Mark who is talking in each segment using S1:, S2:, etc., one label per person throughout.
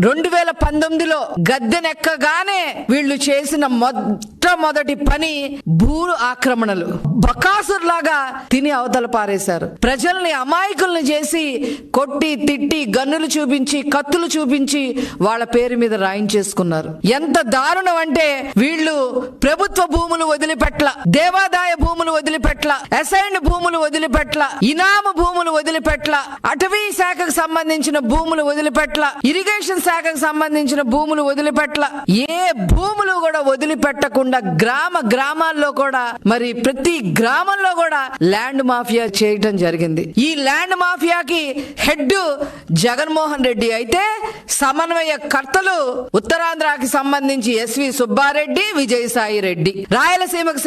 S1: 2019లో గద్దెనెక్కగానే వీళ్ళు చేసిన మొట్టమొదటి పని భూ ఆక్రమణలు. బకాసుర్లాగా తిని అవతల పారేశారు. ప్రజల్ని అమాయకుల్ని చేసి కొట్టి తిట్టి గన్నులు చూపించి కత్తులు చూపించి వాళ్ళ పేరు మీద రాయించేసుకున్నారు. ఎంత దారుణం అంటే వీళ్ళు ప్రభుత్వ భూములు వదిలిపెట్ల, దేవాదాయ భూములు వదిలిపెట్ల, అసైన్డ్ భూములు వదిలిపెట్ల, ఇనాము భూములు వదిలిపెట్ల, అటవీ శాఖకు సంబంధించిన భూములు వదిలిపెట్ల, ఇరిగేషన్ శాఖకు సంబంధించిన భూములు వదిలిపెట్ల, ఏ భూములు కూడా వదిలిపెట్టకుండా గ్రామాల్లో కూడా మరి ప్రతి గ్రామంలో కూడా ల్యాండ్ మాఫియా చేయటం జరిగింది. ఈ ల్యాండ్ మాఫియాకి హెడ్ జగన్మోహన్ రెడ్డి అయితే సమన్వయకర్తలు ఉత్తరాంధ్రకి సంబంధించి ఎస్వి సుబ్బారెడ్డి, విజయసాయి రెడ్డి, రాయలసీమకు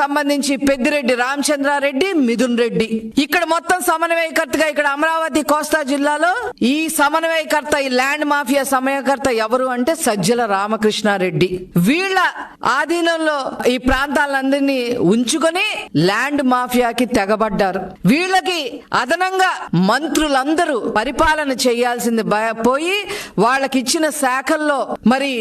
S1: సంబంధించి పెద్దిరెడ్డి రామచంద్రారెడ్డి, మిథున్ రెడ్డి. ఇక్కడ మొత్తం సమన్వయకర్తగా ఇక్కడ అమరావతి కోస్తా జిల్లాలో ఈ సమన్వయకర్త, ఈ ల్యాండ్ మాఫియా సమన్వయకర్త ఎవరు అంటే సజ్జల రామకృష్ణారెడ్డి. వీళ్ళ ఆధీనంలో ఈ ప్రాంతాలందరినీ ఉంచుకొని ల్యాండ్ మాఫియాకి తెగబడ్డారు. వీళ్ళకి అదనంగా మంత్రులందరూ పరిపాలన చేయాల్సింది పోయి వాళ్ళకి ఇచ్చిన శాఖల్లో మరి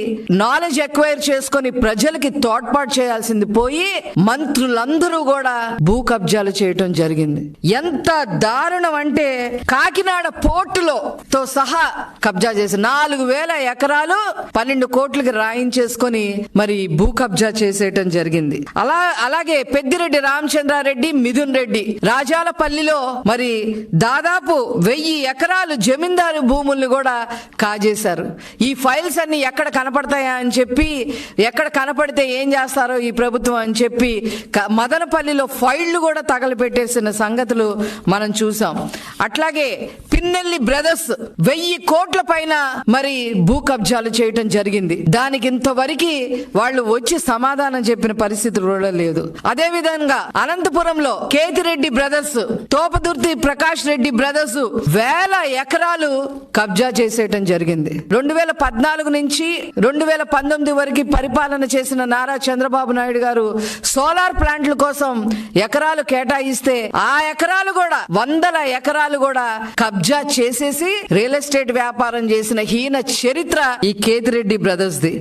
S1: నాలెడ్జ్ ఎక్వైర్ చేసుకొని ప్రజలకి తోడ్పాటు చేయాల్సింది పోయి మంత్రులందరూ కూడా భూ కబ్జాలు చేయటం జరిగింది. ఎంత దారుణం అంటే కాకినాడ పోర్టులో తో సహా కబ్జా చేసి 4,000 ఎకరాలు 12 కోట్లకి రాయించేసుకొని మరి భూ కబ్జా చేసేయటం జరిగింది. అలాగే పెద్దిరెడ్డి రామచంద్రారెడ్డి, మిథున్ రెడ్డి రాజాలపల్లిలో మరి దాదాపు 1000 ఎకరాలు జమీందారు భూముల్ని కూడా కాజేశారు. ఈ ఫైల్స్ అన్ని ఎక్కడ కనపడతాయా అని చెప్పి, ఎక్కడ కనపడితే ఏం చేస్తారో ఈ ప్రభుత్వం అని చెప్పి మదనపల్లిలో ఫైళ్లు కూడా తగలపెట్టేసిన సంగతులు మనం చూసాం. అట్లాగే పిన్నెల్లి బ్రదర్స్ 1000 కోట్ల పైన మరి భూ కబ్జాలు చేయటం జరిగింది. దానికి ఇంతవరకు వాళ్ళు వచ్చి సమాధానం చెప్పిన పరిస్థితి కూడా లేదు. అదే విధంగా అనంతపురంలో కేతిరెడ్డి బ్రదర్స్, తోపదుర్తి ప్రకాష్ రెడ్డి బ్రదర్స్ 1000 ఎకరాలు కబ్జా చేసేయటం జరిగింది. 2014 నుంచి 2019 వరకు పరిపాలన చేసిన నారా చంద్రబాబు నాయుడు గారు సోలార్ ప్లాంట్ల కోసం ఎకరాలు కేటాయిస్తే ఆ ఎకరాలు కూడా 100 ఎకరాలు కూడా కబ్జా చేసేసి రియల్ ఎస్టేట్ వ్యాపారం చేసిన హీన చరిత్ర ఈ కేతిరెడ్డి బ్రదర్స్ ది.